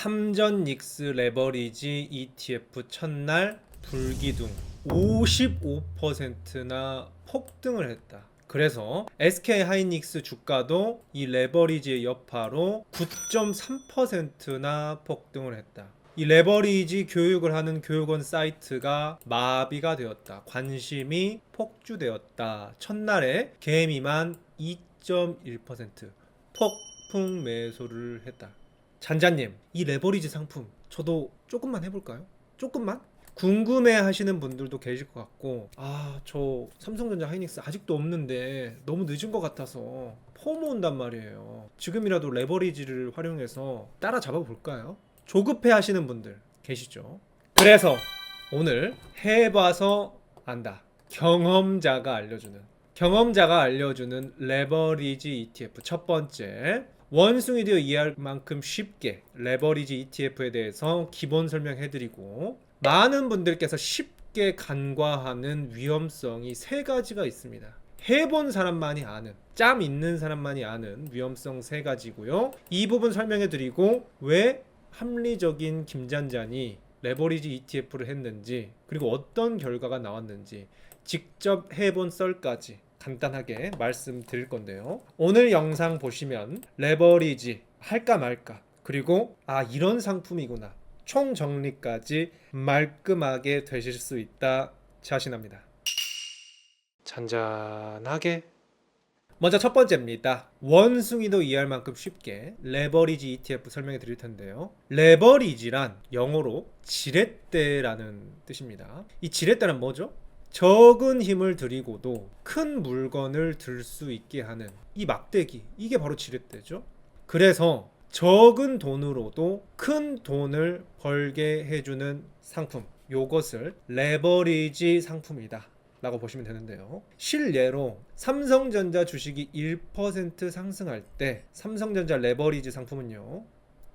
삼전 닉스 레버리지 ETF 첫날 불기둥 55%나 폭등을 했다. 그래서 SK 하이닉스 주가도 이 레버리지의 여파로 9.3%나 폭등을 했다. 이 레버리지 교육을 하는 교육원 사이트가 마비가 되었다. 관심이 폭주되었다. 첫날에 개미만 2.1% 폭풍 매수를 했다. 잔자님, 이 레버리지 상품 저도 조금만 해볼까요? 조금만? 궁금해 하시는 분들도 계실 것 같고, 저 삼성전자 하이닉스 아직도 없는데 너무 늦은 것 같아서 포모 온단 말이에요. 지금이라도 레버리지를 활용해서 따라잡아 볼까요? 조급해 하시는 분들 계시죠? 그래서 오늘 해봐서 안다. 경험자가 알려주는 레버리지 ETF 첫 번째, 원숭이도 이해할 만큼 쉽게 레버리지 ETF에 대해서 기본 설명해드리고, 많은 분들께서 쉽게 간과하는 위험성이 세 가지가 있습니다. 해본 사람만이 아는, 짬 있는 사람만이 아는 위험성 세 가지고요. 이 부분 설명해드리고 왜 합리적인 김잔잔이 레버리지 ETF를 했는지, 그리고 어떤 결과가 나왔는지 직접 해본 썰까지 간단하게 말씀드릴 건데요. 오늘 영상 보시면 레버리지 할까 말까, 그리고 이런 상품이구나, 총 정리까지 말끔하게 되실 수 있다 자신합니다. 잔잔하게. 먼저 첫 번째입니다. 원숭이도 이해할 만큼 쉽게 레버리지 ETF 설명해 드릴 텐데요. 레버리지란 영어로 지렛대라는 뜻입니다. 이 지렛대란 뭐죠? 적은 힘을 들이고도 큰 물건을 들 수 있게 하는 이 막대기, 이게 바로 지렛대죠. 그래서 적은 돈으로도 큰 돈을 벌게 해주는 상품, 요것을 레버리지 상품이다 라고 보시면 되는데요. 실례로 삼성전자 주식이 1% 상승할 때 삼성전자 레버리지 상품은요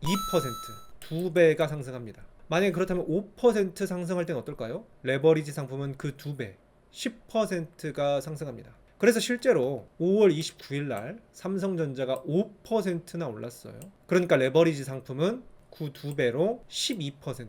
2%, 2배가 상승합니다. 만약에 그렇다면 5% 상승할 때는 어떨까요? 레버리지 상품은 그 2배, 10%가 상승합니다. 그래서 실제로 5월 29일 날 삼성전자가 5%나 올랐어요. 그러니까 레버리지 상품은 그 2배로 12%,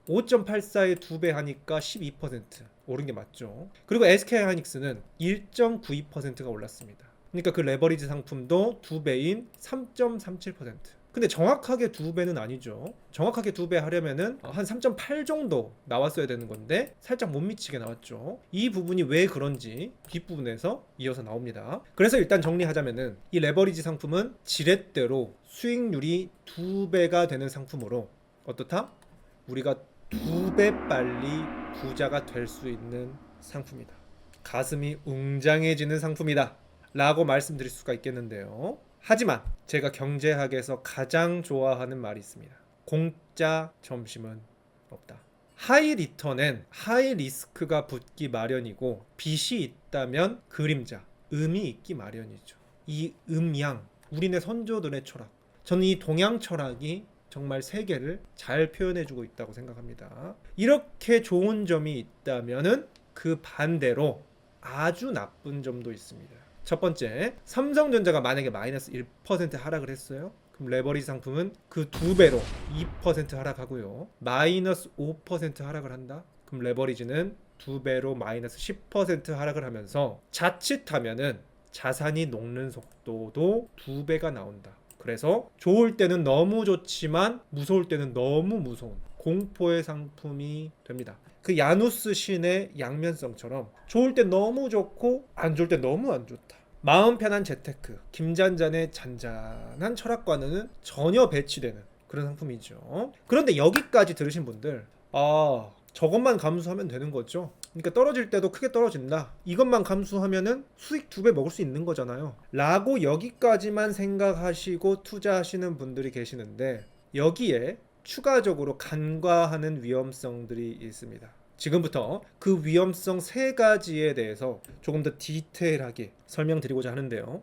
5.84의 2배 하니까 12% 오른 게 맞죠. 그리고 SK 하이닉스는 1.92%가 올랐습니다. 그러니까 그 레버리지 상품도 2배인 3.37%. 근데 정확하게 2배는 아니죠. 정확하게 2배 하려면은 한 3.8 정도 나왔어야 되는 건데 살짝 못 미치게 나왔죠. 이 부분이 왜 그런지 뒷부분에서 이어서 나옵니다. 그래서 일단 정리하자면은 이 레버리지 상품은 지렛대로 수익률이 2배가 되는 상품으로 어떻다? 우리가 2배 빨리 부자가 될 수 있는 상품이다. 가슴이 웅장해지는 상품이다 라고 말씀드릴 수가 있겠는데요. 하지만 제가 경제학에서 가장 좋아하는 말이 있습니다. 공짜 점심은 없다. 하이 리턴엔 하이 리스크가 붙기 마련이고, 빛이 있다면 그림자, 음이 있기 마련이죠. 이 음양, 우리네 선조들의 철학, 저는 이 동양 철학이 정말 세계를 잘 표현해주고 있다고 생각합니다. 이렇게 좋은 점이 있다면은 그 반대로 아주 나쁜 점도 있습니다. 첫 번째, 삼성전자가 만약에 마이너스 1% 하락을 했어요. 그럼 레버리지 상품은 그 2배로 2% 하락하고요. 마이너스 5% 하락을 한다. 그럼 레버리지는 2배로 마이너스 10% 하락을 하면서 자칫하면은 자산이 녹는 속도도 2배가 나온다. 그래서 좋을 때는 너무 좋지만 무서울 때는 너무 무서운 공포의 상품이 됩니다. 그 야누스 신의 양면성처럼 좋을 때 너무 좋고 안 좋을 때 너무 안 좋다. 마음 편한 재테크, 김잔잔의 잔잔한 철학과는 전혀 배치되는 그런 상품이죠. 그런데 여기까지 들으신 분들, 저것만 감수하면 되는 거죠. 그러니까 떨어질 때도 크게 떨어진다, 이것만 감수하면은 수익 2배 먹을 수 있는 거잖아요 라고 여기까지만 생각하시고 투자하시는 분들이 계시는데, 여기에 추가적으로 간과하는 위험성들이 있습니다. 지금부터 그 위험성 세 가지에 대해서 조금 더 디테일하게 설명드리고자 하는데요.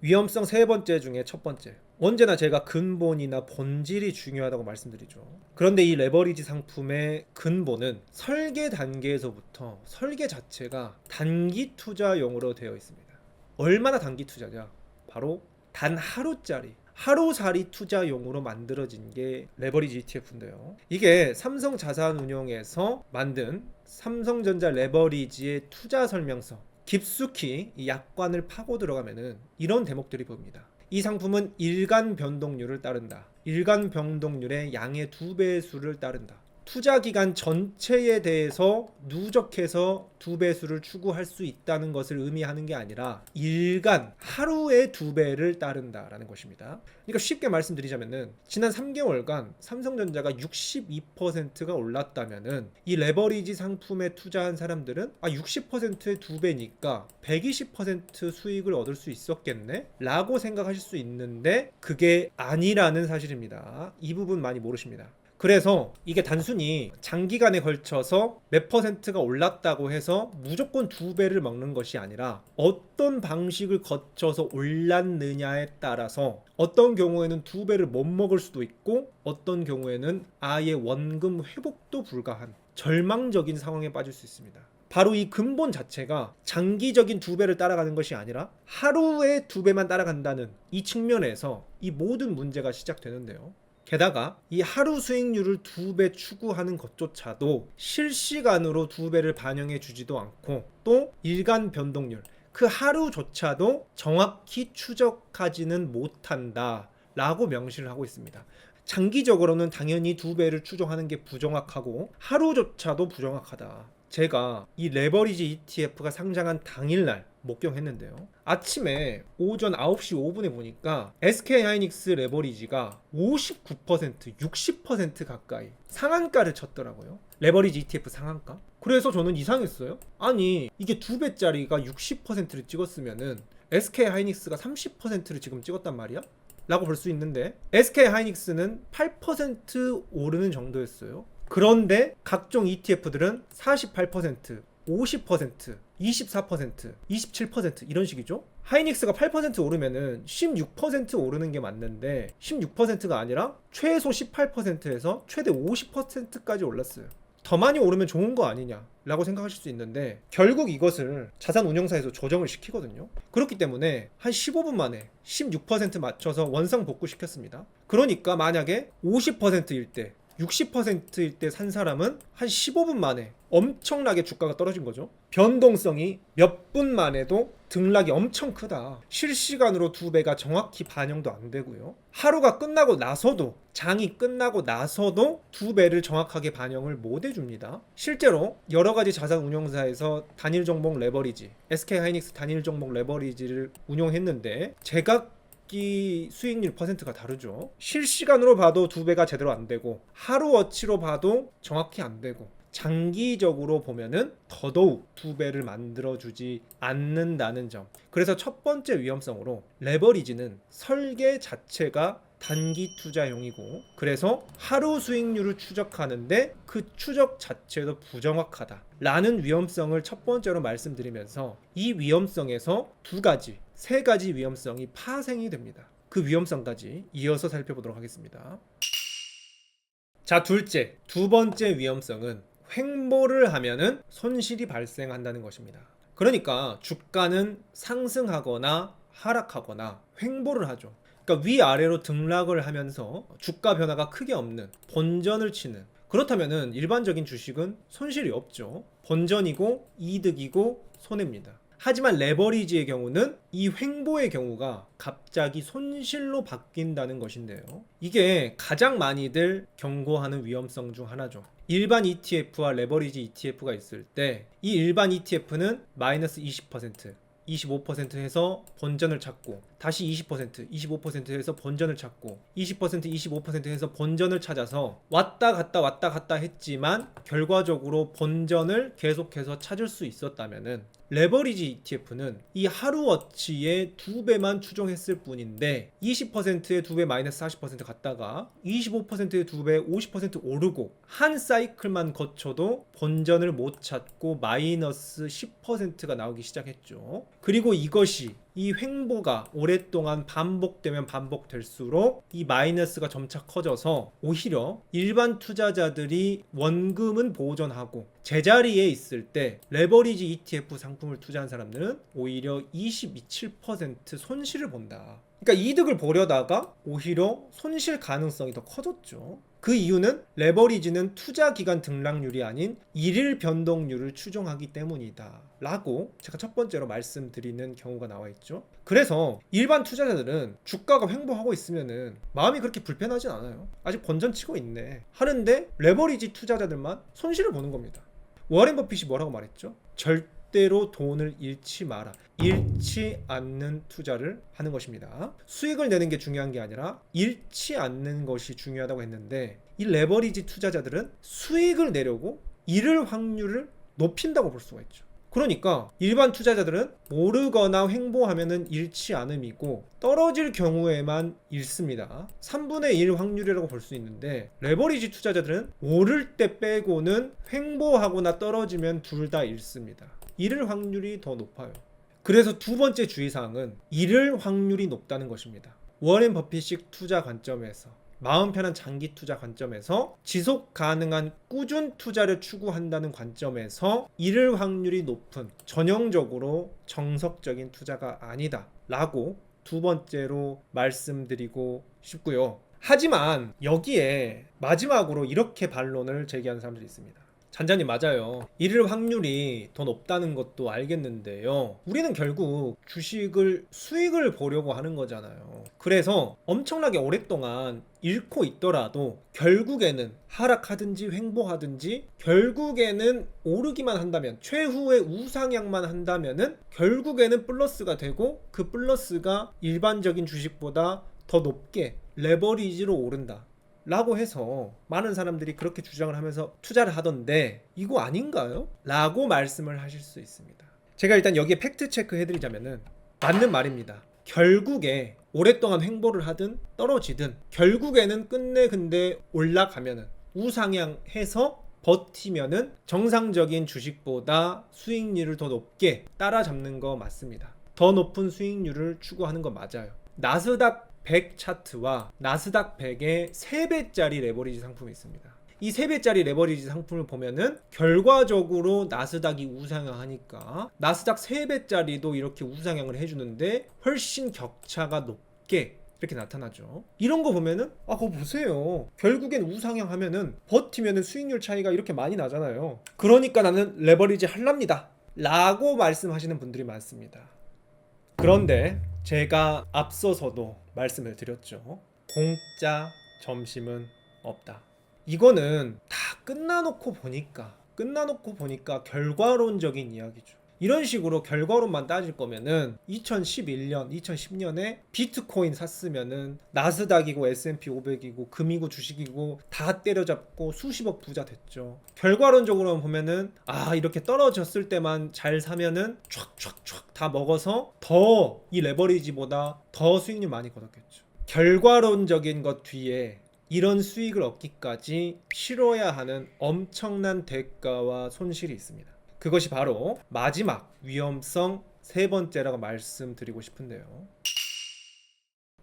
위험성 세 번째 중에 첫 번째, 언제나 제가 근본이나 본질이 중요하다고 말씀드리죠. 그런데 이 레버리지 상품의 근본은 설계 단계에서부터 설계 자체가 단기 투자용으로 되어 있습니다. 얼마나 단기 투자냐? 바로 단 하루짜리, 하루살이 투자용으로 만들어진 게 레버리지 ETF인데요. 이게 삼성자산운용에서 만든 삼성전자 레버리지의 투자 설명서, 깊숙이 이 약관을 파고 들어가면은 이런 대목들이 보입니다. 이 상품은 일간 변동률을 따른다. 일간 변동률의 양의 2배수를 따른다. 투자 기간 전체에 대해서 누적해서 2배수를 추구할 수 있다는 것을 의미하는 게 아니라 일간 하루에 2배를 따른다라는 것입니다. 그러니까 쉽게 말씀드리자면은 지난 3개월간 삼성전자가 62%가 올랐다면은 이 레버리지 상품에 투자한 사람들은 60%의 2배니까 120% 수익을 얻을 수 있었겠네? 라고 생각하실 수 있는데 그게 아니라는 사실입니다. 이 부분 많이 모르십니다. 그래서 이게 단순히 장기간에 걸쳐서 몇 퍼센트가 올랐다고 해서 무조건 2배를 먹는 것이 아니라 어떤 방식을 거쳐서 올랐느냐에 따라서 어떤 경우에는 2배를 못 먹을 수도 있고 어떤 경우에는 아예 원금 회복도 불가한 절망적인 상황에 빠질 수 있습니다. 바로 이 근본 자체가 장기적인 2배를 따라가는 것이 아니라 하루에 2배만 따라간다는 이 측면에서 이 모든 문제가 시작되는데요. 게다가 이 하루 수익률을 2배 추구하는 것조차도 실시간으로 2배를 반영해 주지도 않고 또 일간 변동률 그 하루조차도 정확히 추적하지는 못한다 라고 명시를 하고 있습니다. 장기적으로는 당연히 2배를 추정하는 게 부정확하고 하루조차도 부정확하다. 제가 이 레버리지 ETF가 상장한 당일날 목격했는데요. 아침에 오전 9시 5분에 보니까 SK하이닉스 레버리지가 59%, 60% 가까이 상한가를 쳤더라고요. 레버리지 ETF 상한가? 그래서 저는 이상했어요. 아니 이게 2배짜리가 60%를 찍었으면은 SK하이닉스가 30%를 지금 찍었단 말이야? 라고 볼 수 있는데 SK하이닉스는 8% 오르는 정도였어요. 그런데 각종 ETF들은 48%, 50%, 24%, 27% 이런 식이죠. 하이닉스가 8% 오르면은 16% 오르는 게 맞는데 16%가 아니라 최소 18%에서 최대 50%까지 올랐어요. 더 많이 오르면 좋은 거 아니냐 라고 생각하실 수 있는데 결국 이것을 자산운용사에서 조정을 시키거든요. 그렇기 때문에 한 15분 만에 16% 맞춰서 원상 복구시켰습니다. 그러니까 만약에 50%일 때 60%일 때 산 사람은 한 15분 만에 엄청나게 주가가 떨어진 거죠. 변동성이 몇 분 만에도 등락이 엄청 크다. 실시간으로 2배가 정확히 반영도 안 되고요. 하루가 끝나고 나서도 장이 끝나고 나서도 2배를 정확하게 반영을 못 해줍니다. 실제로 여러 가지 자산 운용사에서 단일 종목 레버리지, SK하이닉스 단일 종목 레버리지를 운용했는데 제가 수익률 퍼센트가 다르죠. 실시간으로 봐도 2배가 제대로 안 되고 하루어치로 봐도 정확히 안 되고 장기적으로 보면은 더더욱 2배를 만들어주지 않는다는 점. 그래서 첫 번째 위험성으로 레버리지는 설계 자체가 단기 투자용이고 그래서 하루 수익률을 추적하는데 그 추적 자체도 부정확하다 라는 위험성을 첫 번째로 말씀드리면서 이 위험성에서 세 가지 위험성이 파생이 됩니다. 그 위험성까지 이어서 살펴보도록 하겠습니다. 자, 두 번째 위험성은 횡보를 하면은 손실이 발생한다는 것입니다. 그러니까 주가는 상승하거나 하락하거나 횡보를 하죠. 그러니까 위아래로 등락을 하면서 주가 변화가 크게 없는 본전을 치는, 그렇다면은 일반적인 주식은 손실이 없죠. 본전이고 이득이고 손해입니다. 하지만 레버리지의 경우는 이 횡보의 경우가 갑자기 손실로 바뀐다는 것인데요. 이게 가장 많이들 경고하는 위험성 중 하나죠. 일반 ETF와 레버리지 ETF가 있을 때 이 일반 ETF는 마이너스 20%, 25% 해서 본전을 찾고 다시 20%, 25% 해서 본전을 찾고 20%, 25% 해서 본전을 찾아서 왔다 갔다 했지만 결과적으로 본전을 계속해서 찾을 수 있었다면은 레버리지 ETF는 이 하루어치의 2배만 추정했을 뿐인데 20%의 2배 마이너스 40% 갔다가 25%의 2배 50% 오르고 한 사이클만 거쳐도 본전을 못 찾고 마이너스 10%가 나오기 시작했죠. 그리고 이것이 이 횡보가 오랫동안 반복되면 반복될수록 이 마이너스가 점차 커져서 오히려 일반 투자자들이 원금은 보존하고 제자리에 있을 때 레버리지 ETF 상품을 투자한 사람들은 오히려 27% 손실을 본다. 그러니까 이득을 보려다가 오히려 손실 가능성이 더 커졌죠. 그 이유는 레버리지는 투자 기간 등락률이 아닌 일일 변동률을 추정하기 때문이다 라고 제가 첫 번째로 말씀드리는 경우가 나와 있죠. 그래서 일반 투자자들은 주가가 횡보하고 있으면은 마음이 그렇게 불편하진 않아요. 아직 본전치고 있네 하는데 레버리지 투자자들만 손실을 보는 겁니다. 워렌 버핏이 뭐라고 말했죠? 절대로 돈을 잃지 마라. 잃지 않는 투자를 하는 것입니다. 수익을 내는 게 중요한 게 아니라 잃지 않는 것이 중요하다고 했는데, 이 레버리지 투자자들은 수익을 내려고 잃을 확률을 높인다고 볼 수가 있죠. 그러니까 일반 투자자들은 오르거나 횡보하면은 잃지 않음이고 떨어질 경우에만 잃습니다. 3분의 1 확률이라고 볼 수 있는데, 레버리지 투자자들은 오를 때 빼고는 횡보하거나 떨어지면 둘 다 잃습니다. 잃을 확률이 더 높아요. 그래서 두 번째 주의사항은 잃을 확률이 높다는 것입니다. 워렌 버핏식 투자 관점에서, 마음 편한 장기 투자 관점에서, 지속 가능한 꾸준 투자를 추구한다는 관점에서 잃을 확률이 높은 전형적으로 정석적인 투자가 아니다 라고 두 번째로 말씀드리고 싶고요. 하지만 여기에 마지막으로 이렇게 반론을 제기하는 사람들이 있습니다. 잔잔히 맞아요. 잃을 확률이 더 높다는 것도 알겠는데요. 우리는 결국 주식을 수익을 보려고 하는 거잖아요. 그래서 엄청나게 오랫동안 잃고 있더라도 결국에는 하락하든지 횡보하든지 결국에는 오르기만 한다면, 최후의 우상향만 한다면은 결국에는 플러스가 되고, 그 플러스가 일반적인 주식보다 더 높게 레버리지로 오른다 라고 해서 많은 사람들이 그렇게 주장을 하면서 투자를 하던데, 이거 아닌가요? 라고 말씀을 하실 수 있습니다. 제가 일단 여기에 팩트 체크 해드리자면은 맞는 말입니다. 결국에 오랫동안 횡보를 하든 떨어지든 결국에는 끝내 근데 올라가면은 우상향해서 버티면은 정상적인 주식보다 수익률을 더 높게 따라잡는 거 맞습니다. 더 높은 수익률을 추구하는 거 맞아요. 나스닥 100 차트와 나스닥 100의 3배짜리 레버리지 상품이 있습니다. 이 3배짜리 레버리지 상품을 보면은 결과적으로 나스닥이 우상향하니까 나스닥 3배짜리도 이렇게 우상향을 해주는데 훨씬 격차가 높게 이렇게 나타나죠. 이런 거 보면은 그거 보세요. 결국엔 우상향하면은 버티면은 수익률 차이가 이렇게 많이 나잖아요. 그러니까 나는 레버리지 할랍니다 라고 말씀하시는 분들이 많습니다. 그런데 제가 앞서서도 말씀을 드렸죠. 공짜 점심은 없다. 이거는 다 끝나놓고 보니까 결과론적인 이야기죠. 이런 식으로 결과론만 따질 거면은 2011년, 2010년에 비트코인 샀으면은 나스닥이고 S&P 500이고 금이고 주식이고 다 때려잡고 수십억 부자 됐죠. 결과론적으로 보면은 이렇게 떨어졌을 때만 잘 사면은 촥촥촥 다 먹어서 더 이 레버리지보다 더 수익률 많이 거뒀겠죠. 결과론적인 것 뒤에 이런 수익을 얻기까지 치러야 하는 엄청난 대가와 손실이 있습니다. 그것이 바로 마지막 위험성 세 번째라고 말씀드리고 싶은데요.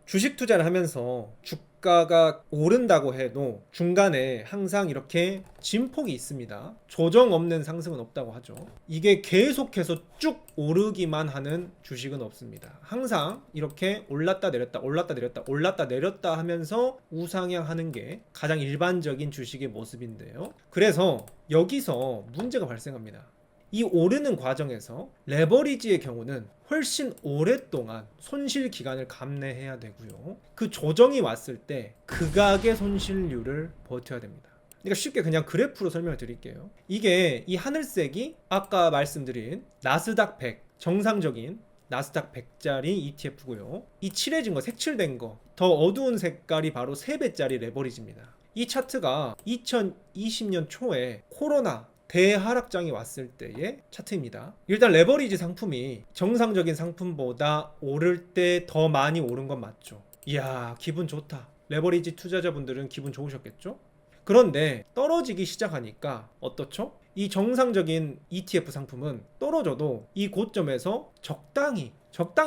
주식 투자를 하면서 주가가 오른다고 해도 중간에 항상 이렇게 진폭이 있습니다. 조정 없는 상승은 없다고 하죠. 이게 계속해서 쭉 오르기만 하는 주식은 없습니다. 항상 이렇게 올랐다 내렸다 올랐다 내렸다 올랐다 내렸다 하면서 우상향하는 게 가장 일반적인 주식의 모습인데요. 그래서 여기서 문제가 발생합니다. 이 오르는 과정에서 레버리지의 경우는 훨씬 오랫동안 손실 기간을 감내해야 되고요. 그 조정이 왔을 때 극악의 손실률을 버텨야 됩니다. 그러니까 쉽게 그냥 그래프로 설명을 드릴게요. 이게 이 하늘색이 아까 말씀드린 나스닥 100, 정상적인 나스닥 100짜리 ETF고요. 이 칠해진 거, 색칠된 거, 더 어두운 색깔이 바로 3배짜리 레버리지입니다. 이 차트가 2020년 초에 코로나 대하락장이 왔을 때의 차트입니다. 일단 레버리지 상품이 정상적인 상품보다 오를 때 더 많이 오른 건 맞죠. 이야, 기분 좋다. 레버리지 투자자분들은 기분 좋으셨겠죠? 그런데 떨어지기 시작하니까 어떻죠? 이 정상적인 ETF 상품은 떨어져도 이 고점에서 적당히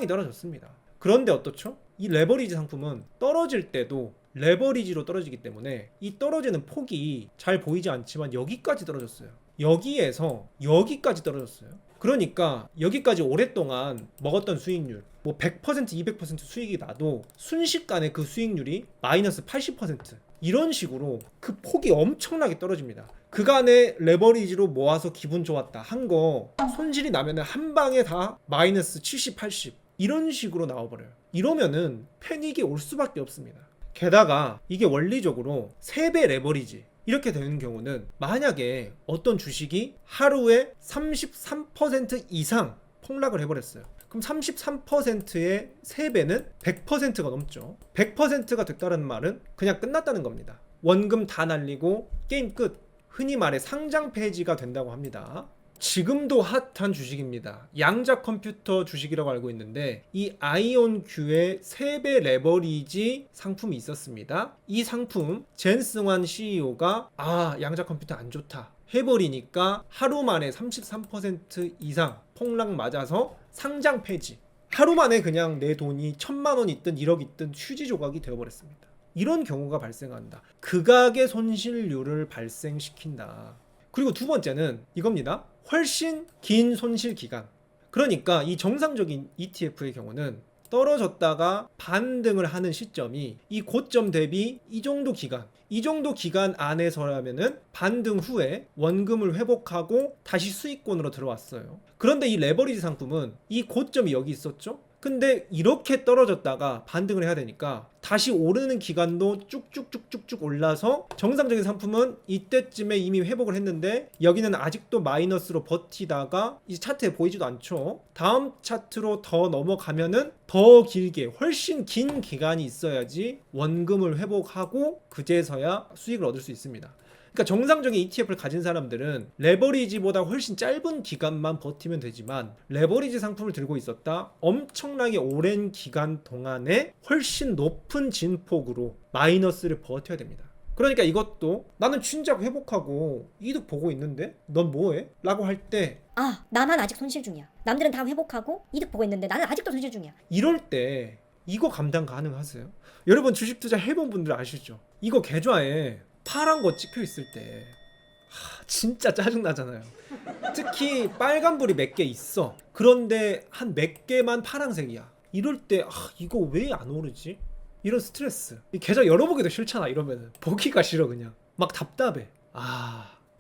떨어졌습니다. 그런데 어떻죠? 이 레버리지 상품은 떨어질 때도 레버리지로 떨어지기 때문에 이 떨어지는 폭이 잘 보이지 않지만 여기까지 떨어졌어요. 여기에서 여기까지 떨어졌어요. 그러니까 여기까지 오랫동안 먹었던 수익률 뭐 100%, 200% 수익이 나도 순식간에 그 수익률이 마이너스 80% 이런 식으로 그 폭이 엄청나게 떨어집니다. 그간의 레버리지로 모아서 기분 좋았다 한 거 손실이 나면 한 방에 다 마이너스 70, 80 이런 식으로 나와버려요. 이러면은 패닉이 올 수밖에 없습니다. 게다가 이게 원리적으로 3배 레버리지 이렇게 되는 경우는 만약에 어떤 주식이 하루에 33% 이상 폭락을 해버렸어요. 그럼 33%의 3배는 100%가 넘죠. 100%가 됐다는 말은 그냥 끝났다는 겁니다. 원금 다 날리고 게임 끝. 흔히 말해 상장 폐지가 된다고 합니다. 지금도 핫한 주식입니다. 양자 컴퓨터 주식이라고 알고 있는데 이 아이온큐의 3배 레버리지 상품이 있었습니다. 이 상품 젠승환 CEO가 양자 컴퓨터 안 좋다 해버리니까 하루 만에 33% 이상 폭락 맞아서 상장 폐지. 하루 만에 그냥 내 돈이 1,000만 원 있든 1억 있든 휴지 조각이 되어버렸습니다. 이런 경우가 발생한다. 극악의 손실률을 발생시킨다. 그리고 두 번째는 이겁니다. 훨씬 긴 손실 기간. 그러니까 이 정상적인 ETF의 경우는 떨어졌다가 반등을 하는 시점이 이 고점 대비 이 정도 기간 안에서라면은 반등 후에 원금을 회복하고 다시 수익권으로 들어왔어요. 그런데 이 레버리지 상품은 이 고점이 여기 있었죠? 근데 이렇게 떨어졌다가 반등을 해야 되니까 다시 오르는 기간도 쭉쭉쭉쭉쭉 올라서 정상적인 상품은 이때쯤에 이미 회복을 했는데 여기는 아직도 마이너스로 버티다가 이 차트에 보이지도 않죠. 다음 차트로 더 넘어가면은 더 길게 훨씬 긴 기간이 있어야지 원금을 회복하고 그제서야 수익을 얻을 수 있습니다. 그러니까 정상적인 ETF를 가진 사람들은 레버리지보다 훨씬 짧은 기간만 버티면 되지만 레버리지 상품을 들고 있었다 엄청나게 오랜 기간 동안에 훨씬 높은 진폭으로 마이너스를 버텨야 됩니다. 그러니까 이것도 나는 진작 회복하고 이득 보고 있는데 넌 뭐해? 라고 할 때 나만 아직 손실 중이야. 남들은 다 회복하고 이득 보고 있는데 나는 아직도 손실 중이야. 이럴 때 이거 감당 가능하세요? 여러분 주식 투자 해본 분들 아시죠? 이거 계좌에 파란 거 찍혀 있을 때 진짜 짜증 나잖아요. 특히 빨간불이 몇 개 있어. 그런데 한 몇 개만 파란색이야. 이럴 때 이거 왜 안 오르지? 이런 스트레스. 이 계좌 열어보기도 싫잖아. 이러면은 보기가 싫어. 그냥 막 답답해.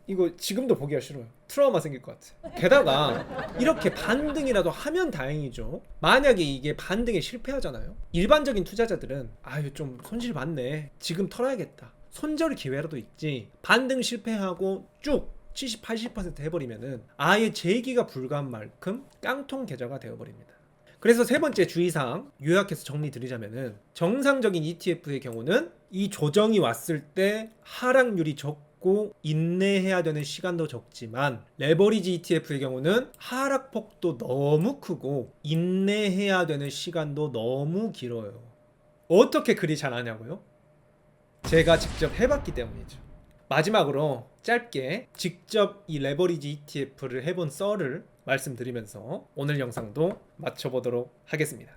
이거 지금도 보기가 싫어요. 트라우마 생길 것 같아. 게다가 이렇게 반등이라도 하면 다행이죠. 만약에 이게 반등에 실패하잖아요. 일반적인 투자자들은 좀 손실 봤네, 지금 털어야겠다, 손절 기회라도 있지. 반등 실패하고 쭉 70, 80% 해버리면은 아예 재기가 불가한 만큼 깡통 계좌가 되어버립니다. 그래서 세 번째 주의사항 요약해서 정리 드리자면은 정상적인 ETF의 경우는 이 조정이 왔을 때 하락률이 적고 인내해야 되는 시간도 적지만 레버리지 ETF의 경우는 하락폭도 너무 크고 인내해야 되는 시간도 너무 길어요. 어떻게 그리 잘하냐고요? 제가 직접 해봤기 때문이죠. 마지막으로 짧게 직접 이 레버리지 ETF를 해본 썰을 말씀드리면서 오늘 영상도 마쳐보도록 하겠습니다.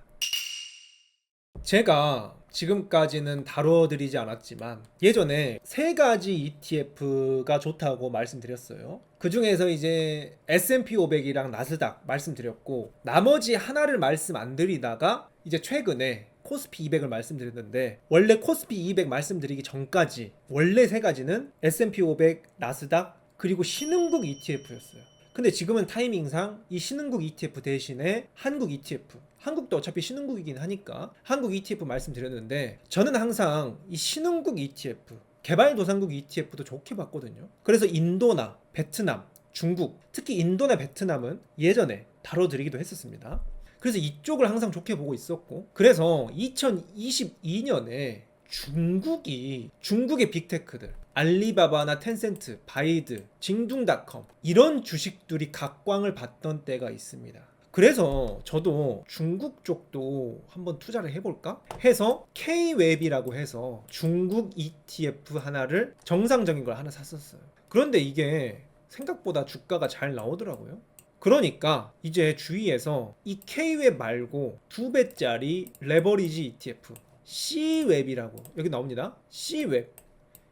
제가 지금까지는 다뤄드리지 않았지만 예전에 3가지 ETF가 좋다고 말씀드렸어요. 그 중에서 이제 S&P 500이랑 나스닥 말씀드렸고 나머지 하나를 말씀 안 드리다가 이제 최근에 코스피 200을 말씀드렸는데 원래 코스피 200 말씀드리기 전까지 원래 3가지는 S&P 500, 나스닥 그리고 신흥국 ETF였어요. 근데 지금은 타이밍상 이 신흥국 ETF 대신에 한국 ETF, 한국도 어차피 신흥국이긴 하니까 한국 ETF 말씀드렸는데 저는 항상 이 신흥국 ETF, 개발도상국 ETF도 좋게 봤거든요. 그래서 인도나 베트남, 중국, 특히 인도나 베트남은 예전에 다뤄드리기도 했었습니다. 그래서 이쪽을 항상 좋게 보고 있었고, 그래서 2022년에 중국의 빅테크들 알리바바나 텐센트, 바이드, 징둥닷컴 이런 주식들이 각광을 받던 때가 있습니다. 그래서 저도 중국 쪽도 한번 투자를 해볼까 해서 K웹이라고 해서 중국 ETF 하나를 정상적인 걸 하나 샀었어요. 그런데 이게 생각보다 주가가 잘 나오더라고요. 그러니까 이제 주위에서 이 K웹 말고 2배짜리 레버리지 ETF C웹이라고 여기 나옵니다.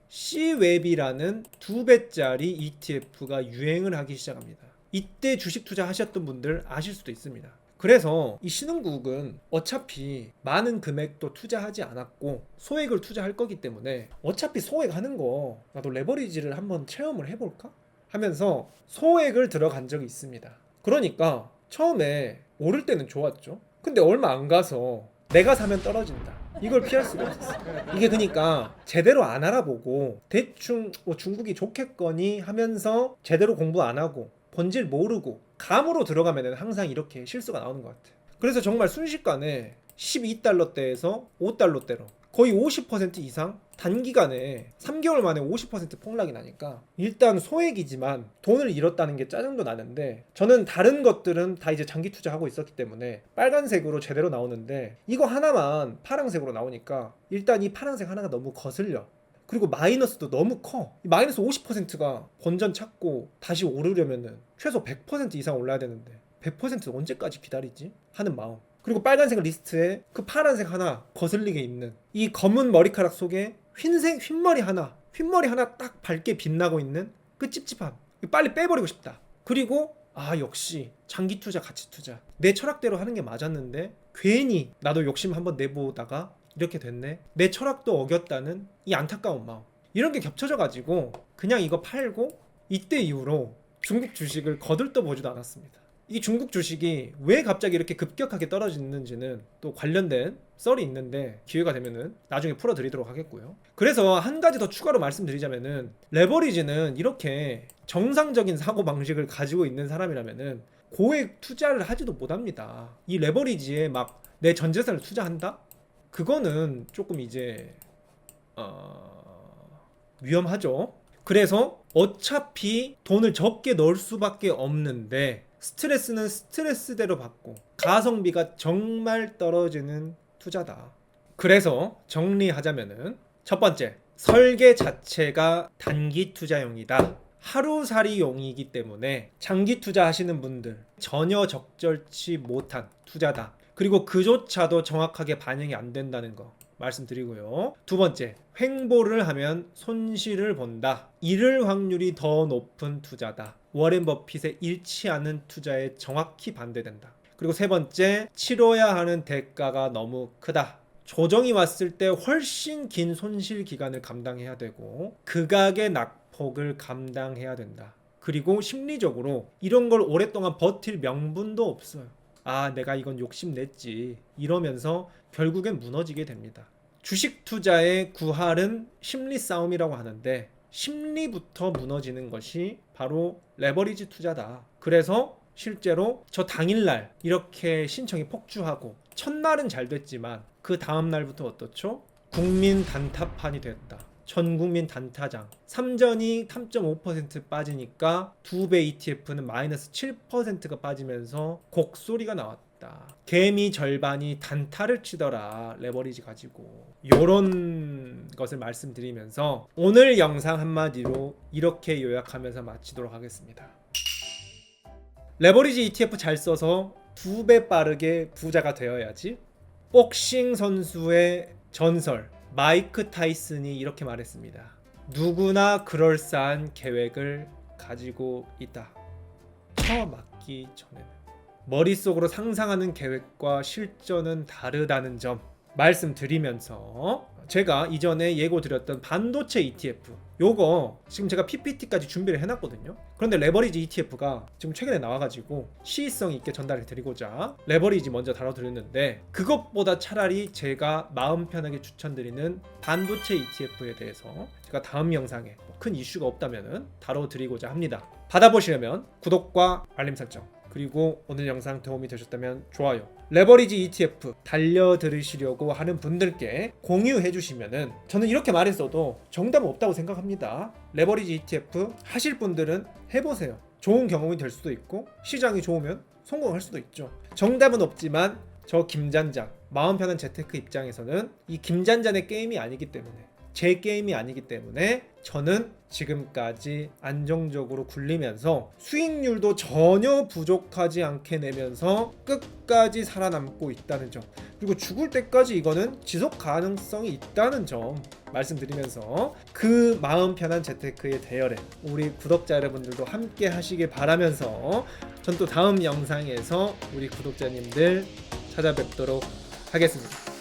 C웹이라는 2배짜리 ETF가 유행을 하기 시작합니다. 이때 주식 투자하셨던 분들 아실 수도 있습니다. 그래서 이 신흥국은 어차피 많은 금액도 투자하지 않았고 소액을 투자할 거기 때문에 어차피 소액 하는 거 나도 레버리지를 한번 체험을 해볼까? 하면서 소액을 들어간 적이 있습니다. 그러니까 처음에 오를 때는 좋았죠. 근데 얼마 안 가서 내가 사면 떨어진다. 이걸 피할 수가 없었어. 이게 그러니까 제대로 안 알아보고 대충 뭐 중국이 좋겠거니 하면서 제대로 공부 안 하고 본질 모르고 감으로 들어가면 항상 이렇게 실수가 나오는 것 같아. 그래서 정말 순식간에 12달러대에서 5달러대로 거의 50% 이상 단기간에 3개월 만에 50% 폭락이 나니까 일단 소액이지만 돈을 잃었다는 게 짜증도 나는데 저는 다른 것들은 다 이제 장기 투자하고 있었기 때문에 빨간색으로 제대로 나오는데 이거 하나만 파란색으로 나오니까 일단 이 파란색 하나가 너무 거슬려. 그리고 마이너스도 너무 커. 이 마이너스 50%가 본전 찾고 다시 오르려면은 최소 100% 이상 올라야 되는데 100% 언제까지 기다리지? 하는 마음. 그리고 빨간색 리스트에 그 파란색 하나 거슬리게 있는 이 검은 머리카락 속에 흰머리 하나 딱 밝게 빛나고 있는 그 찝찝함. 빨리 빼버리고 싶다. 그리고 역시 장기 투자, 가치 투자. 내 철학대로 하는 게 맞았는데 괜히 나도 욕심 한번 내보다가 이렇게 됐네. 내 철학도 어겼다는 이 안타까운 마음. 이런 게 겹쳐져 가지고 그냥 이거 팔고 이때 이후로 중국 주식을 거들떠 보지도 않았습니다. 이 중국 주식이 왜 갑자기 이렇게 급격하게 떨어지는지는 또 관련된 썰이 있는데 기회가 되면은 나중에 풀어드리도록 하겠고요. 그래서 한 가지 더 추가로 말씀드리자면은 레버리지는 이렇게 정상적인 사고방식을 가지고 있는 사람이라면은 고액 투자를 하지도 못합니다. 이 레버리지에 막 내 전재산을 투자한다? 그거는 조금 이제 위험하죠. 그래서 어차피 돈을 적게 넣을 수밖에 없는데 스트레스는 스트레스대로 받고 가성비가 정말 떨어지는 투자다. 그래서 정리하자면은 첫 번째, 설계 자체가 단기 투자용이다. 하루살이용이기 때문에 장기 투자하시는 분들 전혀 적절치 못한 투자다. 그리고 그조차도 정확하게 반영이 안 된다는 거 말씀드리고요. 두 번째, 횡보를 하면 손실을 본다. 잃을 확률이 더 높은 투자다. 워렌 버핏의 잃지 않은 투자에 정확히 반대된다. 그리고 세 번째, 치러야 하는 대가가 너무 크다. 조정이 왔을 때 훨씬 긴 손실 기간을 감당해야 되고 극악의 낙폭을 감당해야 된다. 그리고 심리적으로 이런 걸 오랫동안 버틸 명분도 없어요. 내가 이건 욕심냈지 이러면서 결국엔 무너지게 됩니다. 주식 투자의 구할은 심리 싸움이라고 하는데 심리부터 무너지는 것이 바로 레버리지 투자다. 그래서 실제로 저 당일날 이렇게 신청이 폭주하고 첫날은 잘 됐지만 그 다음날부터 어떻죠? 국민 단타판이 됐다. 전국민 단타장. 삼전이 3.5% 빠지니까 2배 ETF는 마이너스 7%가 빠지면서 곡소리가 나왔다. 개미 절반이 단타를 치더라. 레버리지 가지고. 요런 것을 말씀드리면서 오늘 영상 한마디로 이렇게 요약하면서 마치도록 하겠습니다. 레버리지 ETF 잘 써서 2배 빠르게 부자가 되어야지. 복싱 선수의 전설 마이크 타이슨이 이렇게 말했습니다. 누구나 그럴싸한 계획을 가지고 있다. 처맞기 전에는. 머릿속으로 상상하는 계획과 실전은 다르다는 점 말씀드리면서 제가 이전에 예고드렸던 반도체 ETF 요거 지금 제가 PPT까지 준비를 해놨거든요. 그런데 레버리지 ETF가 지금 최근에 나와가지고 시의성 있게 전달해 드리고자 레버리지 먼저 다뤄드렸는데 그것보다 차라리 제가 마음 편하게 추천드리는 반도체 ETF에 대해서 제가 다음 영상에 큰 이슈가 없다면 다뤄드리고자 합니다. 받아보시려면 구독과 알림 설정 그리고 오늘 영상 도움이 되셨다면 좋아요. 레버리지 ETF 달려들으시려고 하는 분들께 공유해 주시면은 저는 이렇게 말했어도 정답은 없다고 생각합니다. 레버리지 ETF 하실 분들은 해보세요. 좋은 경험이 될 수도 있고 시장이 좋으면 성공할 수도 있죠. 정답은 없지만 저 김잔잔 마음 편한 재테크 입장에서는 이 김잔잔의 게임이 아니기 때문에 제 게임이 아니기 때문에 저는 지금까지 안정적으로 굴리면서 수익률도 전혀 부족하지 않게 내면서 끝까지 살아남고 있다는 점, 그리고 죽을 때까지 이거는 지속 가능성이 있다는 점 말씀드리면서 그 마음 편한 재테크의 대열에 우리 구독자 여러분들도 함께 하시길 바라면서 전 또 다음 영상에서 우리 구독자님들 찾아뵙도록 하겠습니다.